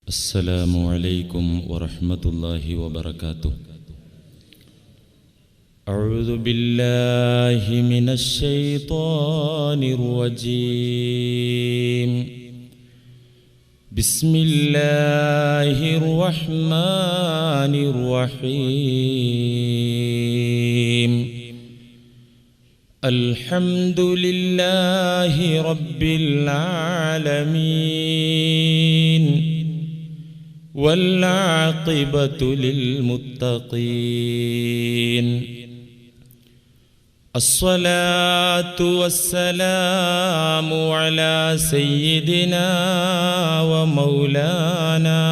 السلام عليكم ورحمة الله وبركاته. أعوذ بالله من الشيطان الرجيم. بسم الله الرحمن الرحيم. الحمد لله رب العالمين والعاقبة للمتقين. الصلاة والسلام على سيدنا ومولانا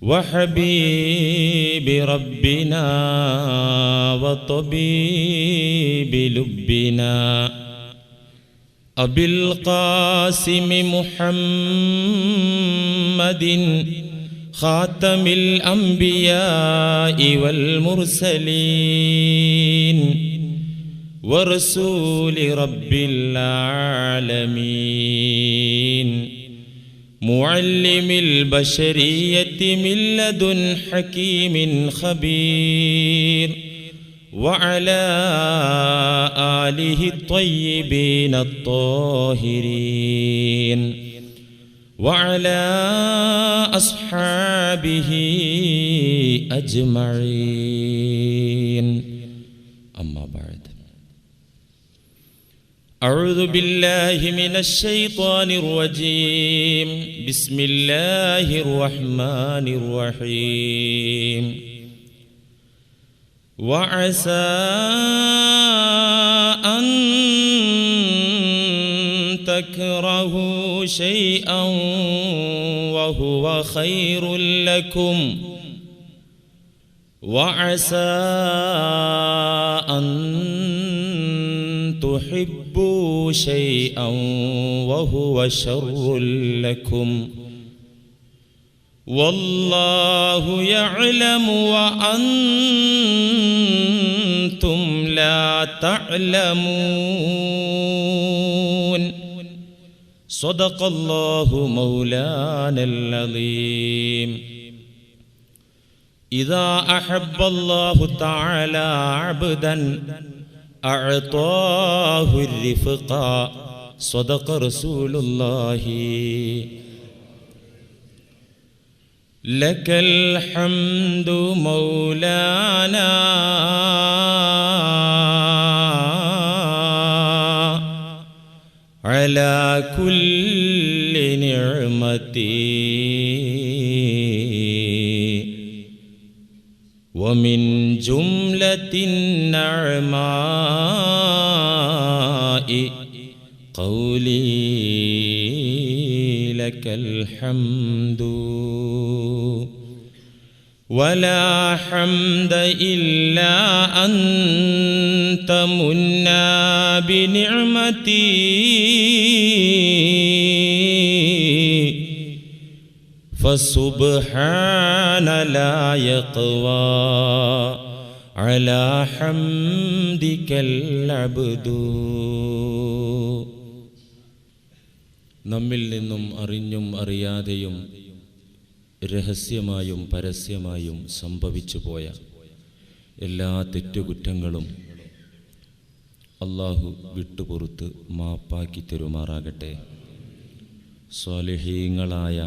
وحبيب ربنا وطبيب لبنا أبي القاسم محمد خاتم الأنبياء والمرسلين ورسول رب العالمين معلم البشرية من لدن حكيم خبير وعلى آله الطيبين الطاهرين وعلى أصحابه أجمعين. أما بعد، أعوذ بالله من الشيطان الرجيم. بسم الله الرحمن الرحيم. وعسى أن تكرهوا شيئا وهو خير لكم وعسى أن تحبوا شيئا وهو شر لكم والله يعلم وأنتم لا تعلمون. صدق الله مولانا العظيم. إذا أحب الله تعالى عبدا أعطاه الرفقا. صدق رسول الله. لك الحمد مولانا على كل نعمتي ومن جملة النعماء قولي لك الحمد ولا حمد إلا أنت منا بنعمتي فسبحان لا يقوى على حمدك العبد. നമ്മിൽ നിന്നും അറിഞ്ഞും അറിയാതെയും രഹസ്യമായും പരസ്യമായും സംഭവിച്ചു പോയ എല്ലാ തെറ്റുകുറ്റങ്ങളും അള്ളാഹു വിട്ടുപുറത്ത് മാപ്പാക്കി തരുമാറാകട്ടെ. സ്വാലിഹീങ്ങളായ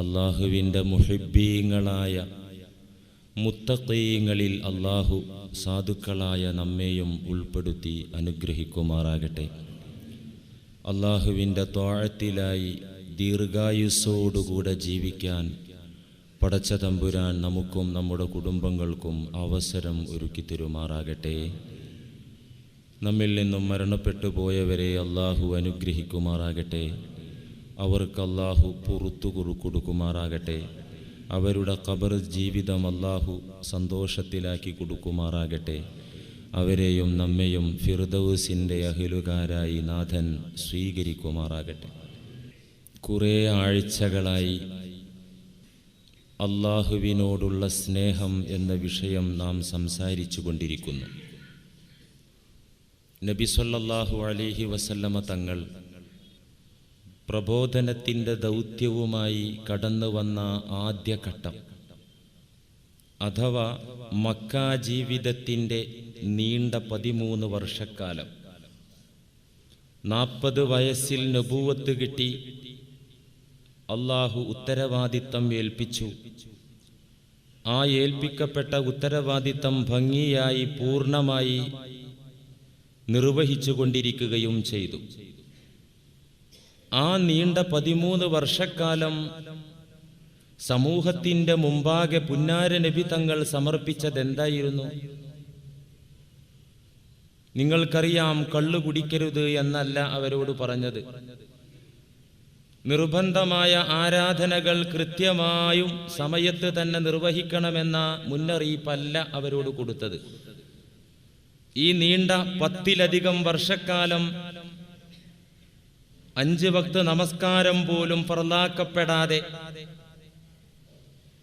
അള്ളാഹുവിൻ്റെ മുഹിബ്ബീങ്ങളായ മുത്തഖീങ്ങളിൽ അള്ളാഹു സാധുക്കളായ നമ്മെയും ഉൾപ്പെടുത്തി അനുഗ്രഹിക്കുമാറാകട്ടെ. അള്ളാഹുവിൻ്റെ ത്വാഅത്തിലായി ദീർഘായുസ്സോടുകൂടെ ജീവിക്കാൻ പടച്ച തമ്പുരാൻ നമുക്കും നമ്മുടെ കുടുംബങ്ങൾക്കും അവസരം ഒരുക്കി തരുമാറാകട്ടെ. നമ്മിൽ നിന്നും മരണപ്പെട്ടു പോയവരെ അള്ളാഹു അനുഗ്രഹിക്കുമാറാകട്ടെ. അവർക്ക് അള്ളാഹു പുറത്തു കൊടുക്കുമാറാകട്ടെ. അവരുടെ ഖബർ ജീവിതം അള്ളാഹു സന്തോഷത്തിലാക്കി കൊടുക്കുമാറാകട്ടെ. അവരെയും നമ്മെയും ഫിർദൗസിൻ്റെ അഹ്ലുകാരായി നാഥൻ സ്വീകരിക്കുമാറാകട്ടെ. കുറേ ആഴ്ചകളായി അള്ളാഹുവിനോടുള്ള സ്നേഹം എന്ന വിഷയം നാം സംസാരിച്ചു കൊണ്ടിരിക്കുന്നു. നബി സല്ലല്ലാഹു അലൈഹി വസല്ലമ തങ്ങൾ പ്രബോധനത്തിൻ്റെ ദൗത്യവുമായി കടന്നു വന്ന ആദ്യഘട്ടം അഥവാ മക്ക ജീവിതത്തിൻ്റെ നീണ്ട 13 വർഷക്കാലം. 40 വയസ്സിൽ നബൂവത്ത് കിട്ടി. അള്ളാഹു ഉത്തരവാദിത്തം ഏൽപ്പിച്ചു. ആ ഏൽപ്പിക്കപ്പെട്ട ഉത്തരവാദിത്തം ഭംഗിയായി പൂർണ്ണമായി നിർവഹിച്ചു കൊണ്ടിരിക്കുകയും ചെയ്തു. ആ നീണ്ട 13 വർഷക്കാലം സമൂഹത്തിൻ്റെ മുമ്പാകെ പുന്നാര നബി തങ്ങൾ സമർപ്പിച്ചതെന്തായിരുന്നു? നിങ്ങൾക്കറിയാം, കള്ളു കുടിക്കരുത് എന്നല്ല അവരോട് പറഞ്ഞത്. നിർബന്ധമായ ആരാധനകൾ കൃത്യമായും സമയത്ത് തന്നെ നിർവഹിക്കണമെന്ന മുന്നറിയിപ്പല്ല അവരോട് കൊടുത്തത്. ഈ നീണ്ട 10-ലധികം വർഷക്കാലം 5 വക്ത് നമസ്കാരം പോലും ഫർളാക്കപ്പെടാതെ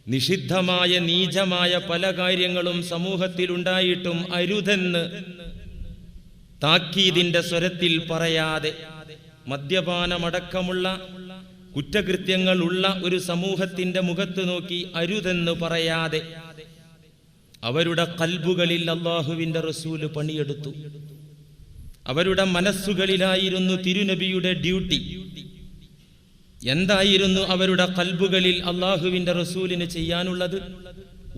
നിഷിദ്ധമായ നീചമായ പല കാര്യങ്ങളും സമൂഹത്തിലുണ്ടായിട്ടും അരുതെന്ന് താക്കീതിന്റെ സ്വരത്തിൽ പറയാതെ, മദ്യപാനമടക്കമുള്ള കുറ്റകൃത്യങ്ങളുള്ള ഒരു സമൂഹത്തിന്റെ മുഖത്ത് നോക്കി അരുതെന്ന് പറയാതെ അവരുടെ ഖൽബുകളിൽ അല്ലാഹുവിന്റെ റസൂല് പണിയെടുത്തു. അവരുടെ മനസ്സുകളിലായിരുന്നു തിരുനബിയുടെ ഡ്യൂട്ടി. എന്തായിരുന്നു അവരുടെ ഖൽബുകളിൽ അല്ലാഹുവിന്റെ റസൂലിന് ചെയ്യാനുള്ളത്?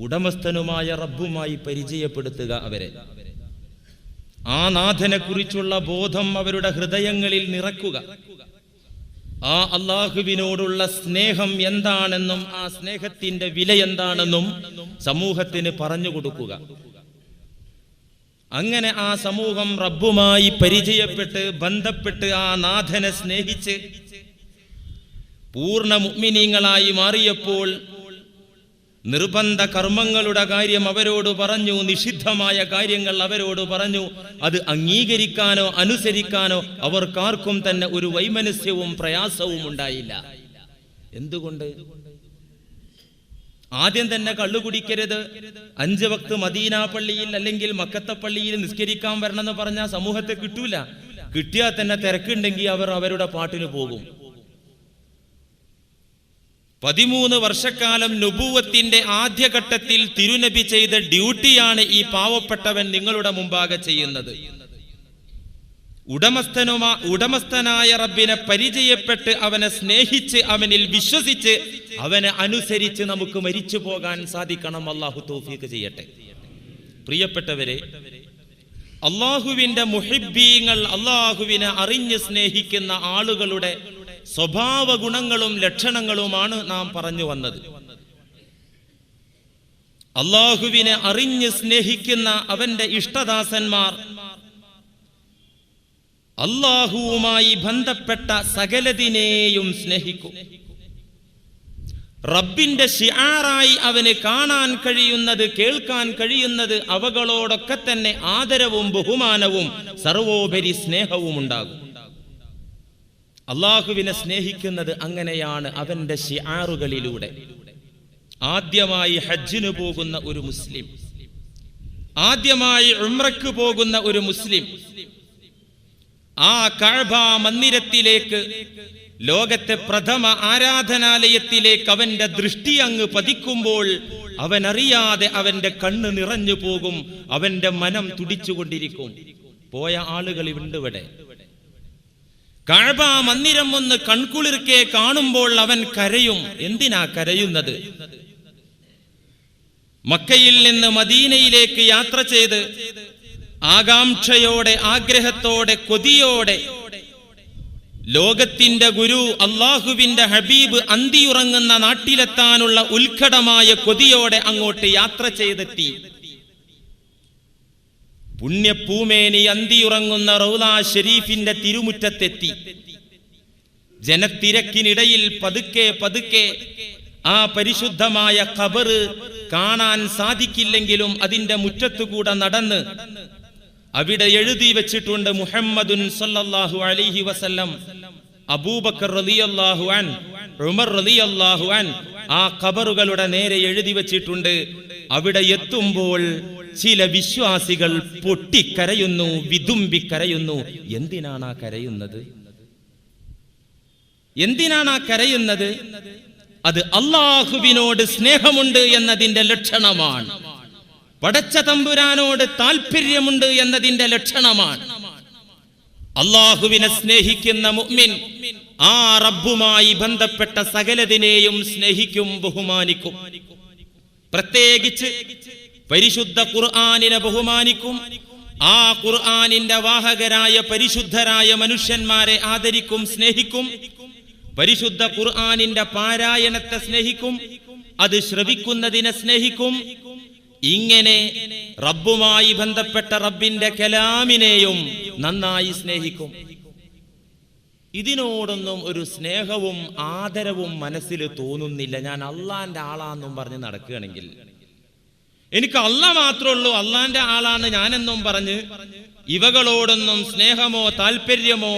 ഉടമസ്ഥനുമായ റബ്ബുമായി പരിചയപ്പെടുത്തുക അവരെ. ആ നാഥനെ കുറിച്ചുള്ള ബോധം അവരുടെ ഹൃദയങ്ങളിൽ നിറക്കുക. ആ അല്ലാഹുവിനോടുള്ള സ്നേഹം എന്താണെന്നും ആ സ്നേഹത്തിന്റെ വില എന്താണെന്നും സമൂഹത്തിന് പറഞ്ഞു കൊടുക്കുക. അങ്ങനെ ആ സമൂഹം റബ്ബുമായി പരിചയപ്പെട്ട് ബന്ധപ്പെട്ട് ആ നാഥനെ സ്നേഹിച്ച് പൂർണ്ണ മുഅ്മിനീങ്ങളായി മാറിയപ്പോൾ നിർബന്ധ കർമ്മങ്ങളുടെ കാര്യം അവരോട് പറഞ്ഞു, നിഷിദ്ധമായ കാര്യങ്ങൾ അവരോട് പറഞ്ഞു. അത് അംഗീകരിക്കാനോ അനുസരിക്കാനോ അവർക്കാർക്കും തന്നെ ഒരു വൈമനസ്യവും പ്രയാസവും ഉണ്ടായില്ല. എന്തുകൊണ്ട്? ആദ്യം തന്നെ കള്ളുകുടിക്കരുത്, 5 വക്ത് മദീന പള്ളിയിൽ അല്ലെങ്കിൽ മക്കത്തെ പള്ളിയിൽ നിസ്കരിക്കാൻ വരണമെന്ന് പറഞ്ഞാൽ സമൂഹത്തെ കിട്ടൂല. കിട്ടിയാൽ തന്നെ തിരക്കുണ്ടെങ്കിൽ അവർ അവരുടെ പാട്ടിന് പോകും. 13 വർഷക്കാലം നുബുവത്തിന്റെ ആദ്യഘട്ടത്തിൽ തിരുനബി ചെയ്ത ഡ്യൂട്ടിയാണ് ഈ പാവപ്പെട്ടവൻ നിങ്ങളുടെ മുമ്പാകെ ചെയ്യുന്നത്. ഉടമസ്ഥനായ റബ്ബിനെ പരിചയപ്പെട്ട് അവനെ സ്നേഹിച്ച് അവനിൽ വിശ്വസിച്ച് അവനെ അനുസരിച്ച് നമുക്ക് മരിച്ചു പോകാൻ സാധിക്കണം. അല്ലാഹു തൗഫീഖ് ചെയ്യട്ടെ. പ്രിയപ്പെട്ടവരെ, അല്ലാഹുവിന്റെ മുഹിബ്ബീങ്ങൾ, അല്ലാഹുവിനെ അറിഞ്ഞ് സ്നേഹിക്കുന്ന ആളുകളുടെ സ്വഭാവ ഗുണങ്ങളും ലക്ഷണങ്ങളുമാണ് നാം പറഞ്ഞു വന്നത്. അല്ലാഹുവിനെ അറിഞ്ഞ് സ്നേഹിക്കുന്ന അവന്റെ ഇഷ്ടദാസന്മാർ അല്ലാഹുവുമായി ബന്ധപ്പെട്ട സകലതിനെയും സ്നേഹിക്കും. റബ്ബിന്റെ ശിആറായി അവന് കാണാൻ കഴിയുന്നത്, കേൾക്കാൻ കഴിയുന്നത് അവകളോടൊക്കെ തന്നെ ആദരവും ബഹുമാനവും സർവോപരി സ്നേഹവും ഉണ്ടാകും. അല്ലാഹുവിനെ സ്നേഹിക്കുന്നത് അങ്ങനെയാണ്, അവന്റെ ശിആറുകളിലൂടെ. ആദ്യമായി ഹജ്ജിന് പോകുന്ന ഒരു മുസ്ലിം, ആദ്യമായി ഉംറയ്ക്ക് പോകുന്ന ഒരു മുസ്ലിം ആ കഅബ മന്ദിരത്തിലേക്ക്, ലോകത്തെ പ്രഥമ ആരാധനാലയത്തിലേക്ക് അവന്റെ ദൃഷ്ടി അങ്ങ് പതിക്കുമ്പോൾ അവനറിയാതെ അവന്റെ കണ്ണ് നിറഞ്ഞു പോകും, അവന്റെ മനം തുടിച്ചുകൊണ്ടിരിക്കും. പോയ ആളുകൾ ഇവിടെ. കഅബ മന്ദിരം ഒന്ന് കൺകുളിർക്കെ കാണുമ്പോൾ അവൻ കരയും. എന്തിനാ കരയുന്നത്? മക്കയിൽ നിന്ന് മദീനയിലേക്ക് യാത്ര ചെയ്ത് ആകാംക്ഷയോടെ, ആഗ്രഹത്തോടെ, കൊതിയോടെ ലോകത്തിന്റെ ഗുരു അല്ലാഹുവിന്റെ ഹബീബ് അന്തിയുറങ്ങുന്ന നാട്ടിലെത്താനുള്ള ഉത്കടമായ കൊതിയോടെ അങ്ങോട്ട് യാത്ര ചെയ്തെത്തി. പുണ്യപൂമേനി അന്തിയുറങ്ങുന്ന റൗളാ ഷരീഫിന്റെ തിരുമുറ്റത്തെത്തി. ജനത്തിരക്കിനിടയിൽ പതുക്കെ പതുക്കെ ആ പരിശുദ്ധമായ ഖബർ കാണാൻ സാധിക്കില്ലെങ്കിലും അതിന്റെ മുറ്റത്തുകൂടെ നടന്ന് അവിടെ എഴുതി വെച്ചിട്ടുണ്ട് മുഹമ്മദുൻ സല്ലല്ലാഹു അലൈഹി വസല്ലം. അബൂബക്കർ റളിയല്ലാഹു അൻ, ഉമർ റളിയല്ലാഹു അൻ ആ ഖബറുകളുടെ നേരെ എഴുതി വെച്ചിട്ടുണ്ട്. അവിടെ എത്തുമ്പോൾ ചില വിശ്വാസികൾ പൊട്ടിക്കരയുന്നു, വിതുമ്പിക്കരയുന്നു. എന്തിനാണ് ആ കരയുന്നത്? എന്തിനാണ് ആ കരയുന്നത്? അത് അല്ലാഹുവിനോട് സ്നേഹമുണ്ട് എന്നതിന്റെ ലക്ഷണമാണ്. പടച്ച തമ്പുരാനോട് താല്പര്യമുണ്ട് എന്നതിന്റെ ലക്ഷണമാണ്. അല്ലാഹുവിനെ സ്നേഹിക്കുന്ന മുഅ്മിൻ ആ റബ്ബുമായി ബന്ധപ്പെട്ട സകലതിനെയും സ്നേഹിക്കും, ബഹുമാനിക്കും. പ്രത്യേകിച്ച് പരിശുദ്ധ ഖുർആനിനെ ബഹുമാനിക്കും. ആ ഖുർആനിന്റെ വാഹകരായ പരിശുദ്ധരായ മനുഷ്യന്മാരെ ആദരിക്കും, സ്നേഹിക്കും. പരിശുദ്ധ ഖുർആനിന്റെ പാരായണത്തെ സ്നേഹിക്കും, അത് ശ്രവിക്കുന്നതിനെ സ്നേഹിക്കും. ഇങ്ങനെ റബ്ബുമായി ബന്ധപ്പെട്ട റബ്ബിന്റെ കലാമിനെയും നന്നായി സ്നേഹിക്കും. ഇതിനോടൊന്നും ഒരു സ്നേഹവും ആദരവും മനസ്സിൽ തോന്നുന്നില്ല. ഞാൻ അള്ളാന്റെ ആളാന്നും പറഞ്ഞ് നടക്കുകയാണെങ്കിൽ, എനിക്ക് അള്ളാഹ് മാത്രമേ ഉള്ളൂ, അള്ളാന്റെ ആളാണ് ഞാനെന്നും പറഞ്ഞ് ഇവകളോടൊന്നും സ്നേഹമോ താല്പര്യമോ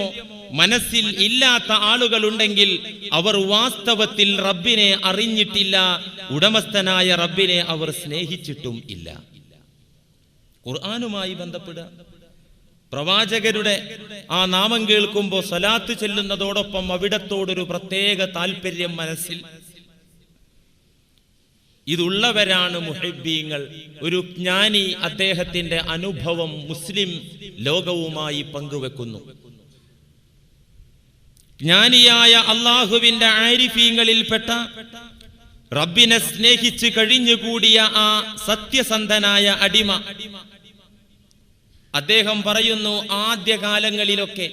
മനസ്സിൽ ഇല്ലാത്ത ആളുകളുണ്ടെങ്കിൽ അവർ വാസ്തവത്തിൽ റബ്ബിനെ അറിഞ്ഞിട്ടില്ല, ഉടമസ്ഥനായ റബ്ബിനെ അവർ സ്നേഹിച്ചിട്ടും ഇല്ല. ഖുർആനുമായി ബന്ധപ്പെടുക, പ്രവാചകരുടെ ആ നാമം കേൾക്കുമ്പോൾ സ്വലാത്ത് ചെല്ലുന്നതോടൊപ്പം അവിടത്തോടൊരു പ്രത്യേക താല്പര്യം മനസ്സിൽ. ഇതുള്ളവരാണ് മുഹിബ്ബീങ്ങൾ. ഒരു ജ്ഞാനി അദ്ദേഹത്തിന്റെ അനുഭവം മുസ്ലിം ലോകവുമായി പങ്കുവെക്കുന്നു. ജ്ഞാനിയായ അള്ളാഹുവിന്റെ ആരിഫീങ്ങളിൽപ്പെട്ട റബ്ബിനെ സ്നേഹിച്ച് കഴിഞ്ഞുകൂടിയ ആ സത്യസന്ധനായ അടിമ അദ്ദേഹം പറയുന്നു, ആദ്യകാലങ്ങളിലൊക്കെ,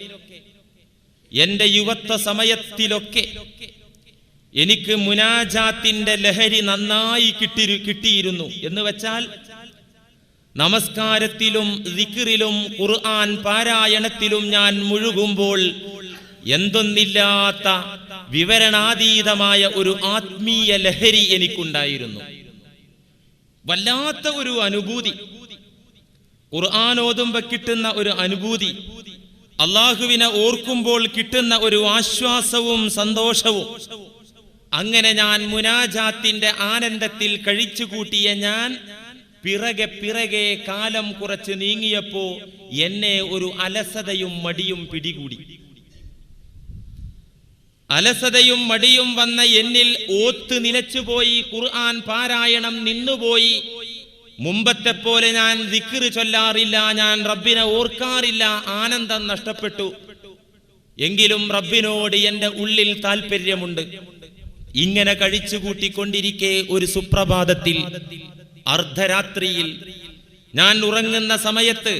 എന്റെ യുവത്വ സമയത്തിലൊക്കെ എനിക്ക് മുനാജാത്തിന്റെ ലഹരി നന്നായി കിട്ടിയിരുന്നു. എന്ന് വെച്ചാൽ നമസ്കാരത്തിലും ദിക്റിലും ഖുർആൻ പാരായണത്തിലും ഞാൻ മുഴുകുമ്പോൾ എന്തൊന്നില്ലാത്ത വിവരണാതീതമായ ഒരു ആത്മീയ ലഹരി എനിക്കുണ്ടായിരുന്നു. വല്ലാത്ത ഒരു അനുഭൂതി, ഖുർആൻ ഓതുമ്പോൾ കിട്ടുന്ന ഒരു അനുഭൂതി, അള്ളാഹുവിനെ ഓർക്കുമ്പോൾ കിട്ടുന്ന ഒരു ആശ്വാസവും സന്തോഷവും. അങ്ങനെ ഞാൻ മുനാജാത്തിന്റെ ആനന്ദത്തിൽ കഴിച്ചുകൂട്ടിയ ഞാൻ പിറകെ കാലം കുറച്ച് നീങ്ങിയപ്പോ എന്നെ ഒരു അലസതയും മടിയും പിടികൂടി. അലസതയും മടിയും വന്ന എന്നിൽ ഓത്ത് നിലച്ചുപോയി, ഖുർആൻ പാരായണം നിന്നുപോയി. മുമ്പത്തെ പോലെ ഞാൻ ദിക്ർ ചൊല്ലാറില്ല, ഞാൻ റബ്ബിനെ ഓർക്കാറില്ല, ആനന്ദം നഷ്ടപ്പെട്ടു. എങ്കിലും റബ്ബിനോട് എന്റെ ഉള്ളിൽ താല്പര്യമുണ്ട്. ഇങ്ങനെ കഴിച്ചുകൂട്ടിക്കൊണ്ടിരിക്കെ ഒരു സുപ്രഭാതത്തിൽ, അർദ്ധരാത്രിയിൽ, ഞാൻ ഉറങ്ങുന്ന സമയത്ത്,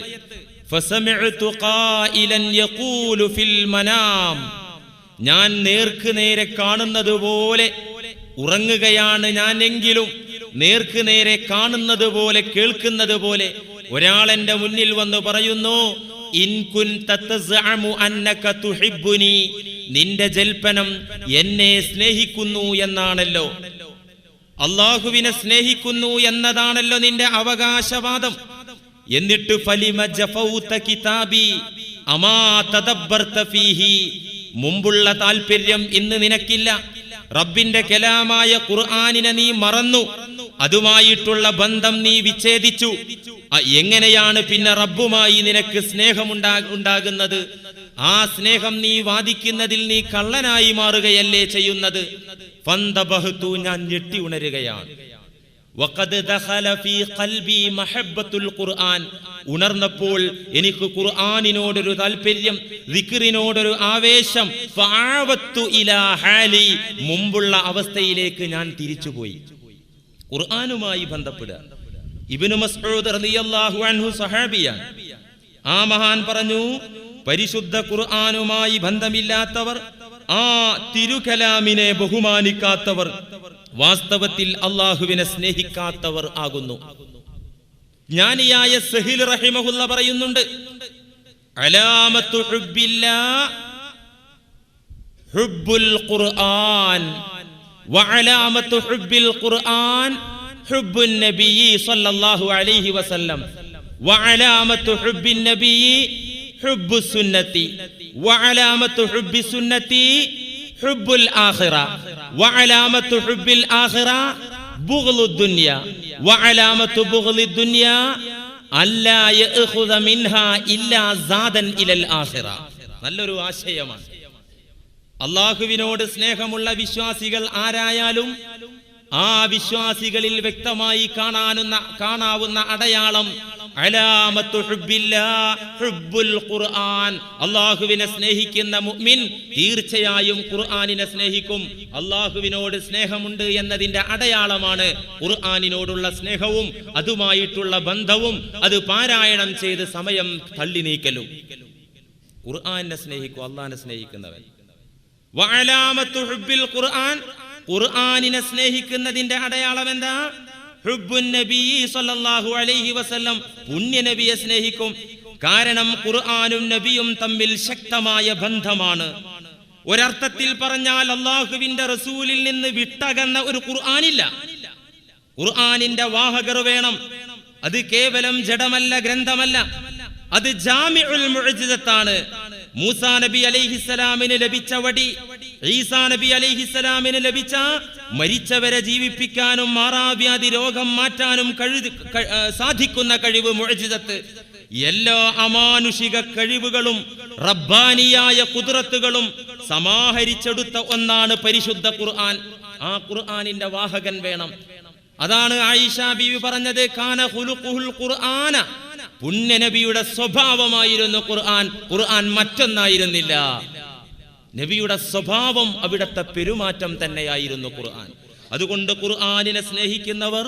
ഫസമിഅ്തു ഖായിലൻ യഖൂലു ഫിൽ മനാം, ഞാൻ നേർക്ക് നേരെ കാണുന്നത് പോലെ ഉറങ്ങുകയാണ് ഞാൻ, എങ്കിലും നേർക്ക് നേരെ കാണുന്നത് പോലെ കേൾക്കുന്നത് പോലെ ഒരാൾ എന്റെ മുന്നിൽ വന്ന് പറയുന്നു, ഇൻ കുൻത തസ്അമു അന്നക തുഹിബ്ബുനി, നിന്റെ ജൽപ്പനം എന്നെ സ്നേഹിക്കുന്നു എന്നാണല്ലോ, അല്ലാഹുവിനെ സ്നേഹിക്കുന്നു എന്നതാണല്ലോ നിന്റെ അവകാശവാദം. എന്നിട്ട് ഫലിമ ജഫൗത കിതാബി അമാ തദബ്ബർത ഫീഹി, മുമ്പുള്ള താല്പര്യം ഇന്ന് നിനക്കില്ല. റബ്ബിന്റെ കലാമായ ഖുർആനിനെ നീ മറന്നു, അതുമായിട്ടുള്ള ബന്ധം നീ വിച്ഛേദിച്ചു. എങ്ങനെയാണ് പിന്നെ റബ്ബുമായി നിനക്ക് സ്നേഹമുണ്ടാകുന്നത്? ആ സ്നേഹം നീ വാദിക്കുന്നതിൽ നീ കള്ളനായി മാറുകയല്ലേ ചെയ്യുന്നത്? ഫന്തബഹ്തു, ഞാൻ ഞെട്ടി ഉണരുകയാണ്. വഖദ് ദഖല ഫീ ഖൽബി മഹബ്ബത്തുൽ ഖുർആൻ, ഉണർന്നപ്പോൾ എനിക്ക് ഖുർആനിനോടൊരു താല്പര്യം, ദിക്റിനോടൊരു ആവേശം. ഫഅവത്തു ഇലാ ഹാലി, മുമ്പുള്ള അവസ്ഥയിലേക്ക് ഞാൻ തിരിച്ചുപോയി. ഖുർആനുമായി ബന്ധപ്പെടുക. ഇബ്നു മസ്ഊദ് റളിയല്ലാഹു അൻഹു സഹാബിയാണ്. ആ മഹാൻ പറഞ്ഞു, പരിശുദ്ധ ഖുർആനുമായി ബന്ധമില്ലാത്തവർ, ആ തിരുകലാമിനെ ബഹുമാനിക്കാത്തവർ വാസ്തവത്തിൽ അള്ളാഹുവിനെ സ്നേഹിക്കാത്തവർ ആകുന്നു. ജ്ഞാനിയായ സഹീൽ റഹിമഹുല്ല പറയുന്നുണ്ട്, അലാമത്തു ഹുബ്ബില്ലാഹ് ഹുബ്ബുൽ ഖുർആൻ വഅലാമത്തു ഹുബ്ബിൽ ഖുർആൻ ഹുബ്ബുൻ നബിയ്യി സ്വല്ലല്ലാഹു അലൈഹി വസല്ലം വഅലാമത്തു ഹുബ്ബിൻ നബിയ്യി ഹുബ്ബുസ് സുന്നത്തി വഅലാമത്തു ഹുബ്ബിസ് സുന്നത്തി ഹുബ്ബുൽ ആഖിറ വഅലാമത്തു ഹുബ്ബിൽ ആഖിറ ബുഗ്ളുദ് ദുനിയ വഅലാമത്തു ബുഗ്ളിദ് ദുനിയ അല്ലാ യഅഖുദ മിൻഹാ ഇല്ലാ സാദൻ ഇലൽ ആഖിറ. നല്ലൊരു ആശയമാണ്. അള്ളാഹുവിനോട് സ്നേഹമുള്ള വിശ്വാസികൾ ആരായാലും ആ വിശ്വാസികളിൽ വ്യക്തമായി കാണാവുന്ന അടയാളം അലാമത്തു ഹുബ്ബില്ലാഹ് ഹുബ്ബുൽ ഖുർആൻ. അള്ളാഹുവിനെ സ്നേഹിക്കുന്ന മുഅ്മിൻ തീർച്ചയായും ഖുർആനിനെ സ്നേഹിക്കും. അള്ളാഹുവിനോട് സ്നേഹമുണ്ട് എന്നതിന്റെ അടയാളമാണ് ഖുർആനിനോടുള്ള സ്നേഹവും അതുമായിട്ടുള്ള ബന്ധവും അത് പാരായണം ചെയ്ത് സമയം തള്ളി നീക്കലും. ഖുർആനിനെ സ്നേഹിക്കും അള്ളാഹിനെ സ്നേഹിക്കുന്നവൻ. വഅലാമത്തു ഹുബ്ബിൽ ഖുർആൻ, ഖുർആനിനെ സ്നേഹിക്കുന്നതിന്റെ അടയാളം എന്താ? ഹുബ്ബുൻ നബി സല്ലല്ലാഹു അലൈഹി വസല്ലം, പുണ്യ നബിയെ സ്നേഹിക്കും. കാരണം ഖുർആനും നബിയും തമ്മിൽ ശക്തമായ ബന്ധമാണ്. ഒരർത്ഥത്തിൽ പറഞ്ഞാൽ അള്ളാഹുവിന്റെ റസൂലിൽ നിന്ന് വിട്ടകന്ന ഒരു ഖുർആനില്ല. ഖുർആനിന്റെ വാഹകർ വേണം. അത് കേവലം ജഡമല്ല, ഗ്രന്ഥമല്ല, അത് ജാമിഉൽ മുഅ്ജിസത്താണ്. മൂസാ നബി അലൈഹിസ്സലാമിന് ലഭിച്ച വടി, ഈസാ നബി അലൈഹിസ്സലാമിന് ലഭിച്ച മരിച്ചവരെ ജീവിപ്പിക്കാനും മാറാവ്യാധി രോഗം മാറ്റാനും സാധിക്കുന്ന കഴിവ്, മുഅ്ജിസത്ത്. എല്ലാ അമാനുഷിക കഴിവുകളും റബ്ബാനിയായ ഖുദ്റത്തുകളും സമാഹരിച്ചെടുത്ത ഒന്നാണ് പരിശുദ്ധ ഖുർആൻ. ആ ഖുർആനിന്റെ വാഹകൻ വേണം. അതാണ് ആയിഷ ബീവി പറഞ്ഞത്, കാന ഖുലുഖുൽ ഖുർആന, പുണ്യ നബിയുടെ സ്വഭാവമായിരുന്നു ഖുർആൻ, ഖുർആൻ മറ്റൊന്നായിരുന്നില്ല. നബിയുടെ സ്വഭാവം, അവിടുത്തെ പെരുമാറ്റം തന്നെയായിരുന്നു ഖുർആൻ. അതുകൊണ്ട് ഖുർആനിനെ സ്നേഹിക്കുന്നവർ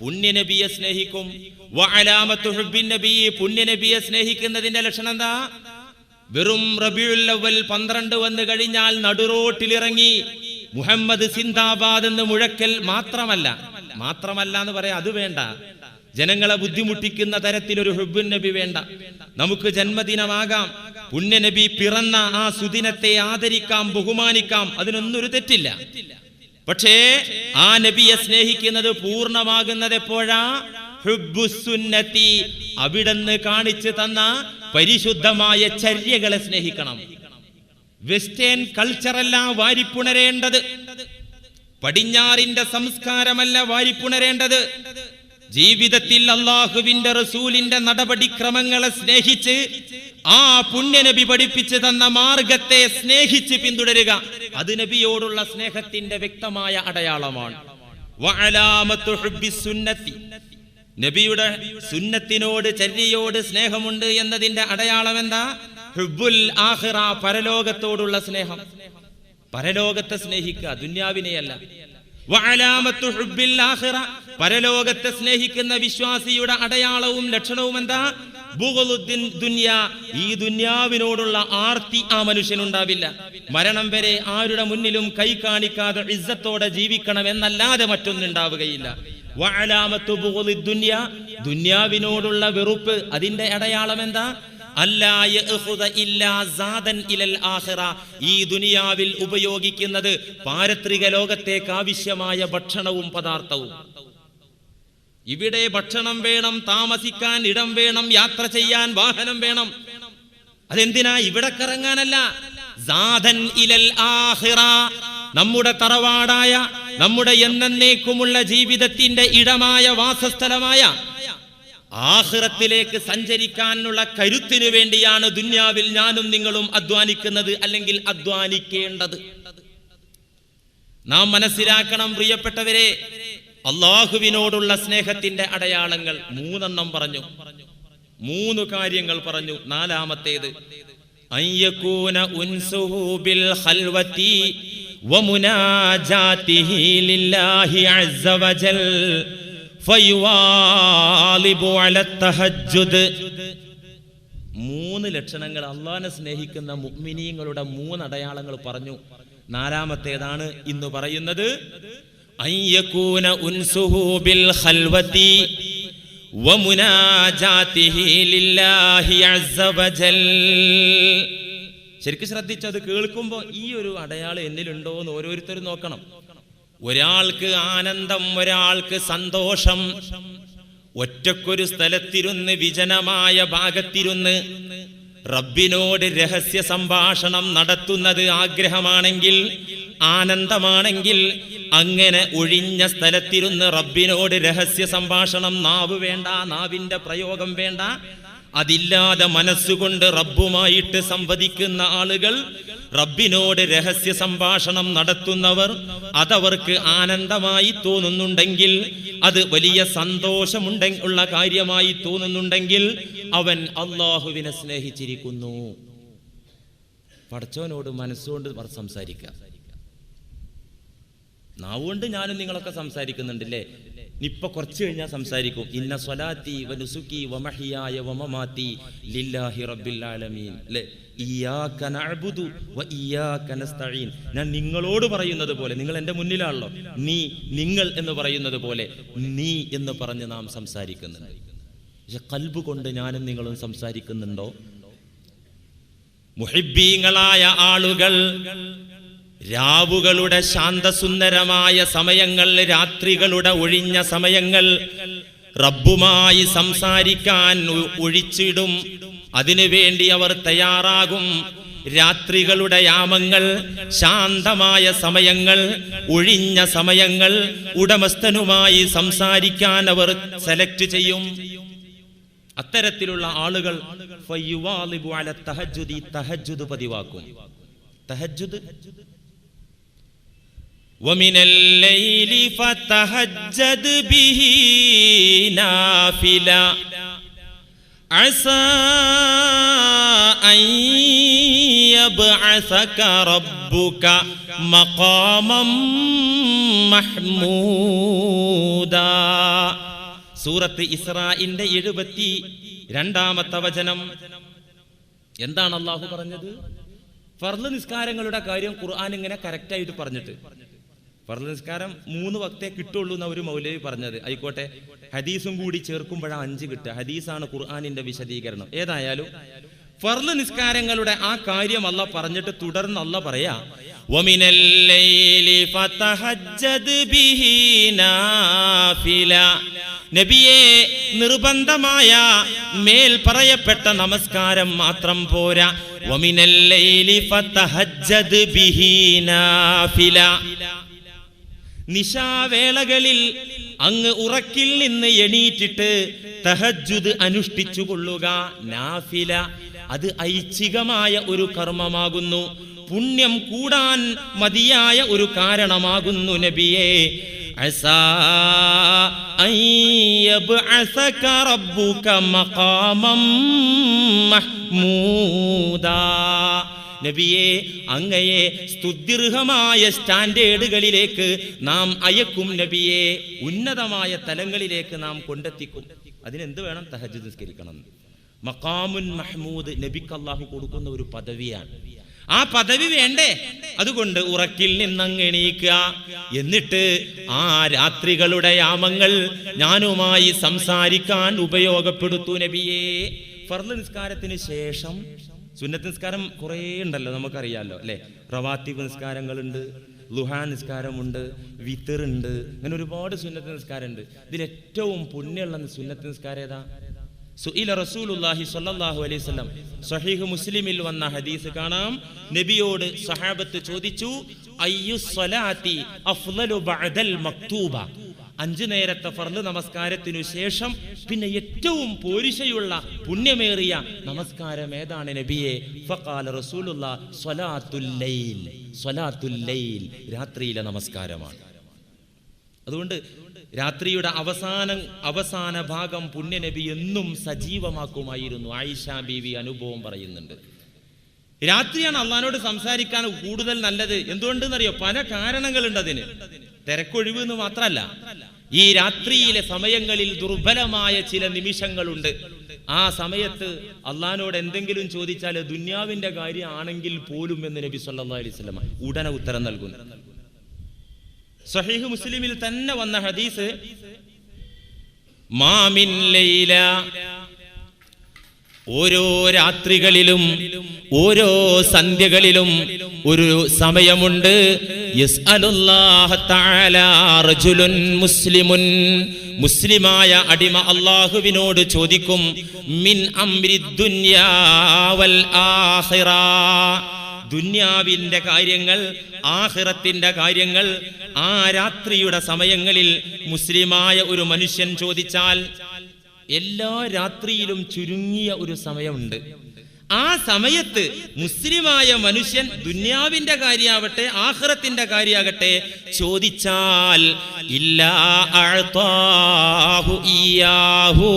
പുണ്യ നബിയെ സ്നേഹിക്കും. വഅലാമത്തു ഹുബ്ബിൻ നബി, പുണ്യ നബിയെ സ്നേഹിക്കുന്നതിന്റെ ലക്ഷണം എന്താ? വെറും റബീഉൽ അവ്വൽ 12 വന്നു കഴിഞ്ഞാൽ നടുറോട്ടിലിറങ്ങി മുഹമ്മദ് സിന്ദാബാദ് എന്ന് മുഴക്കൽ മാത്രമല്ല എന്ന് പറയാം, അത് വേണ്ട. ജനങ്ങളെ ബുദ്ധിമുട്ടിക്കുന്ന തരത്തിലൊരു ഹുബ്ബുൻ നബി വേണ്ട. നമുക്ക് ജന്മദിനമാകാം, പുണ്യനബി പിറന്ന ആ സുദിനത്തെ ആദരിക്കാം, ബഹുമാനിക്കാം, അതിനൊന്നൊരു തെറ്റില്ല. പക്ഷേ ആ നബിയെ സ്നേഹിക്കുന്നത് പൂർണ്ണമാകുന്നത് എപ്പോഴാ? ഹുബ്ബുസുന്നത്തി, അവിടുന്ന് കാണിച്ചു തന്ന പരിശുദ്ധമായ ചര്യകളെ സ്നേഹിക്കണം. വെസ്റ്റേൺ കൾച്ചറല്ല വാരിപ്പുണരേണ്ടത്, പടിഞ്ഞാറിന്റെ സംസ്കാരമല്ല വാരിപ്പുണരേണ്ടത്. ജീവിതത്തിൽ അള്ളാഹുവിന്റെ റസൂലിന്റെ നടപടിക്രമങ്ങളെ സ്നേഹിച്ച് ആ പുണ്യനബി പഠിപ്പിച്ചു തന്ന മാർഗത്തെ സ്നേഹിച്ച് പിന്തുടരുക, അത് നബിയോടുള്ള സ്നേഹത്തിന്റെ വ്യക്തമായ അടയാളമാണ്. വഅലാമത്തു ഹുബ്ബിസ് സുന്നത്തി, നബിയുടെ സുന്നത്തിനോട് ചര്യയോട് സ്നേഹമുണ്ട് എന്നതിന്റെ അടയാളം എന്താ? ഹുബ്ബുൽ ആഖിറ, പരലോകത്തോടുള്ള സ്നേഹം. പരലോകത്തെ സ്നേഹിക്കുക, ദുന്യാവിനെയല്ല. വഅലാമത്തു ഹുബ്ബിൽ ആഖിറ, പരലോകത്തെ സ്നേഹിക്കുന്ന വിശ്വാസിയുടെ അടയാളവും ലക്ഷണവും എന്താ? ബുഗ്ളുദ്ദിൻ ദുനിയ, ഈ ദുന്യാവിനോടുള്ള ആർത്തി ആ മനുഷ്യനുണ്ടാവില്ല. മരണം വരെ ആരുടെ മുന്നിലും കൈ കാണിക്കാതെ ഇസ്സത്തോടെ ജീവിക്കണം എന്നല്ലാതെ മറ്റൊന്നുണ്ടാവുകയില്ല. വഅലാമത്തു ബുഗ്ളുദ്ദിൻ ദുനിയ, ദുന്യാവിനോടുള്ള വെറുപ്പ്, അതിന്റെ അടയാളം എന്താ? അല്ലാ യഅഖുദ ഇല്ലാ സാദൻ ഇലൽ ആഖിറ, ഈ ദുനിയാവിൽ ഉപയോഗിക്കുന്നത് പാരത്രിക ലോകത്തേക്ക് ആവശ്യമായ ഭക്ഷണവും പദാർത്ഥവും. ഇവിടെ ഭക്ഷണം വേണം, താമസിക്കാൻ ഇടം വേണം, യാത്ര ചെയ്യാൻ വാഹനം വേണം. അതെന്തിനാ? ഇവിടെ കറങ്ങാനല്ല. സാദൻ ഇലൽ ആഖിറ, നമ്മുടെ തറവാടായ, നമ്മുടെ എന്നേക്കുമുള്ള ജീവിതത്തിന്റെ ഇടമായ, വാസസ്ഥലമായ ആഖിറത്തിലേക്ക് സഞ്ചരിക്കാനുള്ള കരുത്തിനു വേണ്ടിയാണ് ദുന്യാവിൽ ഞാനും നിങ്ങളും അധ്വാനിക്കുന്നത്, അല്ലെങ്കിൽ അധ്വാനിക്കേണ്ടത്. നാം മനസ്സിലാക്കണം പ്രിയപ്പെട്ടവരെ, അള്ളാഹുവിനോടുള്ള സ്നേഹത്തിന്റെ അടയാളങ്ങൾ 3 പറഞ്ഞു, 3 കാര്യങ്ങൾ പറഞ്ഞു. 4-മത്തേത് അയ്യകൂന ഉൻസുഹു ബിൽ ഖൽവതി വമുനാജാതിഹി ലില്ലാഹി അസ്സ വജൽ ഫയുവാലിബു അല തഹജ്ജുദ്. 3 ലക്ഷണങ്ങൾ, അള്ളാഹിനെ സ്നേഹിക്കുന്ന മുഅ്മിനീങ്ങളുടെ 3 അടയാളങ്ങൾ പറഞ്ഞു. 4-മത്തേതാണ് ഇന്ന് പറയുന്നത്. അയ്യകൂന ഉൻസുഹു ബിൽ ഖൽവതി വമുനാജാതിഹി ലില്ലാഹി അസ്സ വജൽ. ശരിക്കും ശ്രദ്ധിച്ചത് കേൾക്കുമ്പോൾ ഈ ഒരു അടയാളം എന്നിലുണ്ടോ എന്ന് ഓരോരുത്തരും നോക്കണം. ഒരാൾക്ക് ആനന്ദം, ഒരാൾക്ക് സന്തോഷം, ഒറ്റക്കൊരു സ്ഥലത്തിരുന്ന് വിജനമായ ഭാഗത്തിരുന്ന് റബ്ബിനോട് രഹസ്യ സംഭാഷണം നടത്തുന്നത് ആഗ്രഹമാണെങ്കിൽ, ആനന്ദമാണെങ്കിൽ, അങ്ങനെ ഒഴിഞ്ഞ സ്ഥലത്തിരുന്ന് റബ്ബിനോട് രഹസ്യ സംഭാഷണം, നാവ് വേണ്ട, നാവിന്റെ പ്രയോഗം വേണ്ട, അതില്ലാതെ മനസ്സുകൊണ്ട് റബ്ബുമായിട്ട് സംവദിക്കുന്ന ആളുകൾ, റബ്ബിനോട് രഹസ്യ സംഭാഷണം നടത്തുന്നവർ, അതവർക്ക് ആനന്ദമായി തോന്നുന്നുണ്ടെങ്കിൽ, അത് വലിയ സന്തോഷമുള്ള കാര്യമായി തോന്നുന്നുണ്ടെങ്കിൽ അവൻ അല്ലാഹുവിനെ സ്നേഹിച്ചിരിക്കുന്നു. പടച്ചവനോട് മനസ്സുകൊണ്ട് സംസാരിക്കുക. നാവുകൊണ്ട് ഞാനും നിങ്ങളൊക്കെ സംസാരിക്കുന്നുണ്ടല്ലേ? ഇപ്പൊ കുറച്ച് കഴിഞ്ഞാൽ സംസാരിക്കും. ഇന്ന സ്വലാത്തി വനുസുക്കി വമഹിയായ വമമാത്തി ലില്ലാഹി റബ്ബിൽ ആലമീൻ. അല്ലേ? ഇയ്യാക നഅ്ബുദു വ ഇയ്യാക നസ്തഈൻ. ഞാൻ നിങ്ങളോട് പറയുന്നത് പോലെ, നിങ്ങൾ എൻ്റെ മുന്നിലാണല്ലോ, നിങ്ങൾ എന്ന് പറയുന്നത് പോലെ നീ എന്ന് പറഞ്ഞ് നാം സംസാരിക്കുന്നുണ്ട്. പക്ഷെ ഖൽബ് കൊണ്ട് ഞാനും നിങ്ങളും സംസാരിക്കുന്നുണ്ടോ? മുഹിബ്ബീങ്ങളായ ആളുകൾ രാവുകളുടെ ശാന്തസുന്ദരമായ സമയങ്ങൾ, രാത്രികളുടെ ഒഴിഞ്ഞ സമയങ്ങൾ റബ്ബുമായി സംസാരിക്കാൻ ഒഴിച്ചിടും. അതിനുവേണ്ടി അവർ തയ്യാറാകും. രാത്രികളുടെ യാമങ്ങൾ, ശാന്തമായ സമയങ്ങൾ, ഒഴിഞ്ഞ സമയങ്ങൾ ഉടമസ്ഥനുമായി സംസാരിക്കാൻ അവർ സെലക്ട് ചെയ്യും. അത്തരത്തിലുള്ള ആളുകൾ തഹജ്ജുദ് പതിവാക്കും. തഹജ്ജുദ് ومن الليل فتهجد به نافلة عسى أن يبعثك ربك مقاما محمودا. സൂറത്ത് ഇസ്രാഇന്റെ 72-ാമത്തെ വചനം. എന്താണ് അല്ലാഹു പറഞ്ഞത്? ഫർള് നിസ്കാരങ്ങളുടെ കാര്യം ഖുർആൻ ഇങ്ങനെ കറക്റ്റായിട്ട് പറഞ്ഞിട്ട്, ഫർള് നിസ്കാരം 3 വക്തേ കിട്ടുള്ളൂ എന്ന് ഒരു മൗലവി പറഞ്ഞത്. ആയിക്കോട്ടെ, ഹദീസും കൂടി ചേർക്കുമ്പോഴാണ് 5 കിട്ടുക. ഹദീസാണ് ഖുർആനിന്റെ വിശദീകരണം. ഏതായാലും ഫർള് നിസ്കാരങ്ങളുടെ ആ കാര്യം അല്ലാഹ് പറഞ്ഞിട്ട് തുടർന്ന് അല്ലാഹ് പറയാ, വമിനൽ ലൈലി ഫതഹജ്ജദ് ബിഹി നാഫില. നബിയെ, നിർബന്ധമായ മേൽ പറയപ്പെട്ട നമസ്കാരം മാത്രം പോരാ. വമിനൽ ലൈലി ഫതഹജ്ജദ് ബിഹി നാഫില. നിശാവേളകളിൽ അങ്ങ് ഉറക്കിൽ നിന്ന് എണീറ്റിട്ട് തഹജ്ജുദ് അനുഷ്ഠിച്ചു കൊള്ളുക. നാഫില, അത് ഐച്ഛികമായ ഒരു കർമ്മമാകുന്നു. പുണ്യം കൂടാൻ മതിയായ ഒരു കാരണമാകുന്നു നബിയെ. അസാ അൻ യബ്അസക റബ്ബുക മഖാമം മഹ്മൂദാ. നബിയെ, അങ്ങയെ സ്തുത്യർഹമായ സ്റ്റാൻഡേർഡുകളിലേക്ക് നാം അയക്കും. നബിയെ, ഉന്നതമായ തലങ്ങളിലേക്ക് നാം കൊണ്ടെത്തിക്കും. അതിനെന്ത് വേണം? തഹജ്ജുദ് നിസ്കരിക്കണം. മഖാമുൻ മഹ്മൂദ് നബിക്ക് അല്ലാഹു കൊടുക്കുന്ന ഒരു പദവിയാണ്. ആ പദവി വേണ്ടേ? അതുകൊണ്ട് ഉറക്കിൽ നിന്നങ്ങ് എണീക്കുക. എന്നിട്ട് ആ രാത്രികളുടെ യാമങ്ങൾ ഞാനുമായി സംസാരിക്കാൻ ഉപയോഗപ്പെടുത്തൂ നബിയെ. ഫർള് നിസ്കാരത്തിന് ശേഷം സുന്നത്ത് നിസ്കാരം കുറേ ഉണ്ടല്ലോ, നമുക്കറിയാമല്ലോ അല്ലേ? റവാത്തിബ് നിസ്കാരങ്ങളുണ്ട്, ളുഹാ നിസ്കാരമുണ്ട്, വിത്തറുണ്ട്, അങ്ങനെ ഒരുപാട് സുന്നത്ത് നിസ്കാരമുണ്ട്. ഇതിലേറ്റവും പുണ്യമുള്ള സുന്നത്ത് നിസ്കാരം ഏതാ? സുഇല റസൂലുള്ളാഹി സ്വല്ലല്ലാഹു അലൈഹി വസല്ലം. സ്വഹീഹ് മുസ്ലിമിൽ വന്ന ഹദീസ് കാണാം. നബിയോട് സഹാബത്ത് ചോദിച്ചു, അയ്യു സ്വലാത്തി അഫ്ളലു ബഅദൽ മക്തൂബ. 5 നേരത്തെ ഫർള് നമസ്കാരത്തിനു ശേഷം പിന്നെ ഏറ്റവും പോരിശയുള്ള പുണ്യമേറിയ നമസ്കാരം ഏതാണ് നബിയെ? ഫഖാല റസൂലുള്ളാഹി സ്വലാത്തുൽ ലൈൽ. സ്വലാത്തുൽ ലൈൽ രാത്രിയിലെ നമസ്കാരമാണ്. അതുകൊണ്ട് രാത്രിയുടെ അവസാന ഭാഗം പുണ്യനബി എന്നും സജീവമാക്കുമായിരുന്നു. ആയിഷ ബീവി അനുഭവം പറയുന്നുണ്ട്. രാത്രിയാണ് അള്ളാഹിനോട് സംസാരിക്കാൻ കൂടുതൽ നല്ലത്. എന്തുകൊണ്ടെന്നറിയോ? പല കാരണങ്ങളുണ്ട് അതിന്. തിരക്കൊഴിവ് എന്ന് മാത്രമല്ല, ഈ രാത്രിയിലെ സമയങ്ങളിൽ ദുർബലമായ ചില നിമിഷങ്ങളുണ്ട്. ആ സമയത്ത് അള്ളാഹിനോട് എന്തെങ്കിലും ചോദിച്ചാൽ ദുന്യാവിന്റെ കാര്യം ആണെങ്കിൽ പോലും എന്ന് നബി സല്ലല്ലാഹു അലൈഹി വസല്ലം ഉടനെ ഉത്തരം നൽകുന്നു. സ്വഹീഹ് മുസ്ലിമിൽ തന്നെ വന്ന ഹദീസ്, മാമിൻ ലൈല, ഓരോ രാത്രികളിലും ഓരോ സന്ധ്യകളിലും ഒരു സമയമുണ്ട്. യസ്അലുല്ലാഹ തആല റജുലുൻ മുസ്ലിമുൻ, മുസ്ലിമായ അടിമ അല്ലാഹുവിനോട് ചോദിക്കും, മിൻ അംരി ദുനിയാ വൽ ആഖിറ, ദുന്യാവിന്റെ കാര്യങ്ങൾ, ആഖിറത്തിന്റെ കാര്യങ്ങൾ. ആ രാത്രിയുടെ സമയങ്ങളിൽ മുസ്ലിമായ ഒരു മനുഷ്യൻ ചോദിച്ചാൽ, എല്ലാ രാത്രിയിലും ചുരുങ്ങിയ ഒരു സമയമുണ്ട്. ആ സമയത്ത് മുസ്ലിമായ മനുഷ്യൻ ദുന്യാവിന്റെ കാര്യമാവട്ടെ ആഖിറത്തിന്റെ കാര്യമാകട്ടെ ചോദിച്ചാൽ ഇല്ലാ അഅ്താഹു ഇയ്യാഹു,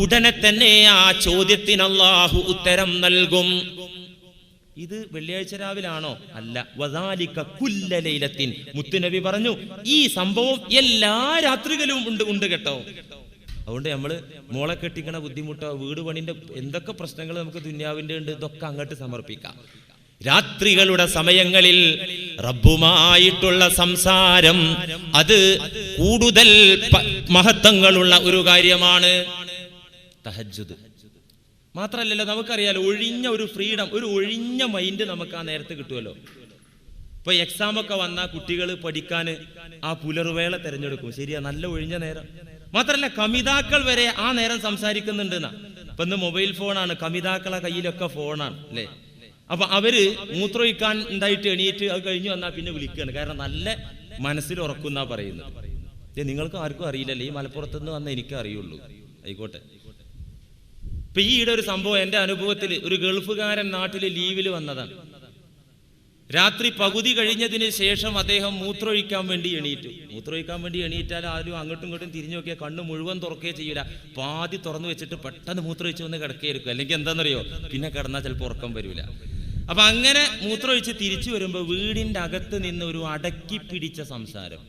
ഉടനെ തന്നെ ആ ചോദ്യത്തിന് അല്ലാഹു ഉത്തരം നൽകും. ഇത് വെള്ളിയാഴ്ച രാവിലാണോ? അല്ല. വദാലിക കുല്ല ലൈലത്തിൻ, മുത്തുനബി പറഞ്ഞു ഈ സംഭവം എല്ലാ രാത്രികളിലും ഉണ്ട് കേട്ടോ. അതുകൊണ്ട് നമ്മള് മോളെ കെട്ടിക്കണ ബുദ്ധിമുട്ടോ വീട് പണിന്റെ എന്തൊക്കെ പ്രശ്നങ്ങൾ നമുക്ക് ദുന്യാവിന്റെ ഉണ്ട്, ഇതൊക്കെ അങ്ങോട്ട് സമർപ്പിക്കാം. രാത്രികളുടെ സമയങ്ങളിൽ റബ്ബുമായിട്ടുള്ള സംസാരം അത് കൂടുതൽ മഹത്വങ്ങളുള്ള ഒരു കാര്യമാണ്. തഹജ്ജുദ് മാത്രല്ലല്ലോ, നമുക്കറിയാലോ ഒഴിഞ്ഞ ഒരു ഫ്രീഡം, ഒരു ഒഴിഞ്ഞ മൈൻഡ് നമുക്ക് ആ നേരത്തെ കിട്ടുമല്ലോ. ഇപ്പൊ എക്സാം ഒക്കെ വന്നാൽ കുട്ടികൾ പഠിക്കാൻ ആ പുലർവേള തിരഞ്ഞെടുക്കും. ശരിയാ, നല്ല ഒഴിഞ്ഞ നേരം. മാത്രല്ല കമിതാക്കൾ വരെ ആ നേരം സംസാരിക്കുന്നുണ്ട്. ഇപ്പൊ ഇന്ന് മൊബൈൽ ഫോണാണ്, കമിതാക്കളെ കയ്യിലൊക്കെ ഫോണാണ് അല്ലേ. അപ്പൊ അവര് മൂത്രമൊഴിക്കാൻ ഉണ്ടായിട്ട് എണീറ്റ് അത് കഴിഞ്ഞു വന്നാൽ പിന്നെ വിളിക്കുകയാണ്. കാരണം നല്ല മനസ്സിൽ ഉറക്കുന്നാ പറയുന്നത്. നിങ്ങൾക്ക് ആർക്കും അറിയില്ലല്ലേ, ഈ മലപ്പുറത്തുനിന്ന് വന്ന എനിക്ക് അറിയുള്ളൂ. ആയിക്കോട്ടെ. ഇപ്പൊ ഈയിടെ ഒരു സംഭവം എന്റെ അനുഭവത്തിൽ, ഒരു ഗൾഫുകാരൻ നാട്ടിൽ ലീവിൽ വന്നതാണ്. രാത്രി പകുതി കഴിഞ്ഞതിന് ശേഷം അദ്ദേഹം മൂത്രമൊഴിക്കാൻ വേണ്ടി എണീറ്റു. മൂത്രമൊഴിക്കാൻ വേണ്ടി എണീറ്റാൽ ആരും അങ്ങോട്ടും ഇങ്ങോട്ടും തിരിഞ്ഞു നോക്കിയാൽ കണ്ണ് മുഴുവൻ തുറക്കുകയോ ചെയ്യില്ല. പാതി തുറന്നു വെച്ചിട്ട് പെട്ടെന്ന് മൂത്രമൊഴിച്ച് വന്ന് കിടക്കുകയായിരിക്കും. അല്ലെങ്കിൽ എന്താണെന്നറിയോ, പിന്നെ കിടന്നാൽ ചിലപ്പോൾ ഉറക്കം വരില്ല. അപ്പൊ അങ്ങനെ മൂത്രമൊഴിച്ച് തിരിച്ചു വരുമ്പോൾ വീടിന്റെ അകത്ത് നിന്ന് ഒരു അടക്കി പിടിച്ച സംസാരം.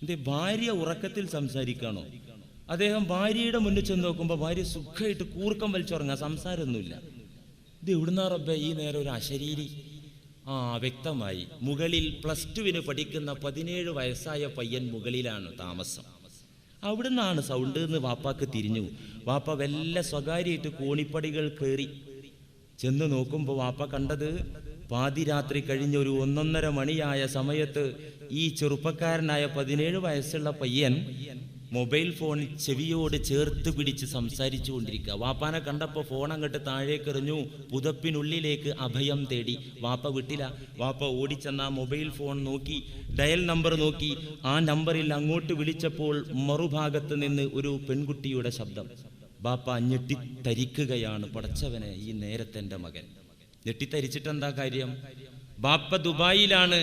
എന്തേ ഭാര്യ ഉറക്കത്തിൽ സംസാരിക്കാണോ? അദ്ദേഹം ഭാര്യയുടെ മുന്നിൽ ചെന്ന് നോക്കുമ്പോൾ ഭാര്യ സുഖമായിട്ട് കൂർക്കം വലിച്ചുറങ്ങാം, സംസാരമൊന്നുമില്ല. ഇത് എവിടുന്നാ റബ്ബേ ഈ നേരം ഒരു അശരീരി? വ്യക്തമായി. മുകളിൽ +2 പഠിക്കുന്ന 17 വയസ്സായ പയ്യൻ മുകളിലാണ് താമസം. അവിടുന്നാണ് സൗണ്ട് എന്ന് വാപ്പാക്ക് തിരിഞ്ഞു. വാപ്പ വല്ല സ്വകാര്യമായിട്ട് കോണിപ്പടികൾ കയറി ചെന്ന് നോക്കുമ്പോൾ വാപ്പ കണ്ടത് പാതിരാത്രി കഴിഞ്ഞ ഒരു 1:30 മണിയായ സമയത്ത് ഈ ചെറുപ്പക്കാരനായ 17 വയസ്സുള്ള പയ്യൻ മൊബൈൽ ഫോൺ ചെവിയോട് ചേർത്ത് പിടിച്ച് സംസാരിച്ചു കൊണ്ടിരിക്കുക. വാപ്പാനെ കണ്ടപ്പോൾ ഫോൺ അങ്ങോട്ട് താഴേക്ക് എറിഞ്ഞു, പുതപ്പിനുള്ളിലേക്ക് അഭയം തേടി. വാപ്പ വിട്ടില്ല. വാപ്പ ഓടിച്ചെന്ന മൊബൈൽ ഫോൺ നോക്കി, ഡയൽ നമ്പർ നോക്കി. ആ നമ്പറിൽ അങ്ങോട്ട് വിളിച്ചപ്പോൾ മറുഭാഗത്ത് നിന്ന് ഒരു പെൺകുട്ടിയുടെ ശബ്ദം. ബാപ്പ ഞെട്ടിത്തരിക്കുകയാണ്. പടച്ചവനെ, ഈ നേരത്തെ എൻ്റെ മകൻ. ഞെട്ടിത്തരിച്ചിട്ടെന്താ കാര്യം? ബാപ്പ ദുബായിലാണ്,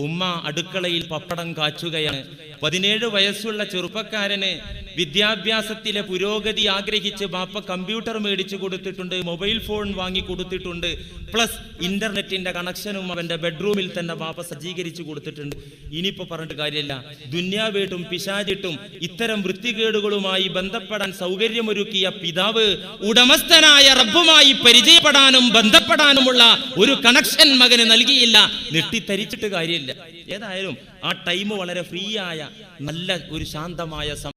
ഉമ്മ അടുക്കളയിൽ പപ്പടം കാച്ചുകയാണ്. 17 വയസ്സുള്ള ചെറുപ്പക്കാരന് വിദ്യാഭ്യാസത്തിലെ പുരോഗതി ആഗ്രഹിച്ച് ബാപ്പ കമ്പ്യൂട്ടർ മേടിച്ചു കൊടുത്തിട്ടുണ്ട്, മൊബൈൽ ഫോൺ വാങ്ങി കൊടുത്തിട്ടുണ്ട്, പ്ലസ് ഇന്റർനെറ്റിന്റെ കണക്ഷനും അവന്റെ ബെഡ്റൂമിൽ തന്നെ ബാപ്പ സജ്ജീകരിച്ചു കൊടുത്തിട്ടുണ്ട്. ഇനിയിപ്പോ പറഞ്ഞിട്ട് കാര്യമില്ല. ദുന്യാവേട്ടും പിശാചിട്ടും ഇത്തരം വൃത്തികേടുകളുമായി ബന്ധപ്പെടാൻ സൗകര്യമൊരുക്കിയ പിതാവ് ഉടമസ്ഥനായ റബ്ബുമായി പരിചയപ്പെടാനും ബന്ധപ്പെടാനുമുള്ള ഒരു കണക്ഷൻ മകന് നൽകിയില്ല. ഞെട്ടിത്തരിച്ചിട്ട് കാര്യമില്ല. ഏതായാലും ആ ടൈം വളരെ ഫ്രീ ആയ നല്ല ഒരു ശാന്തമായ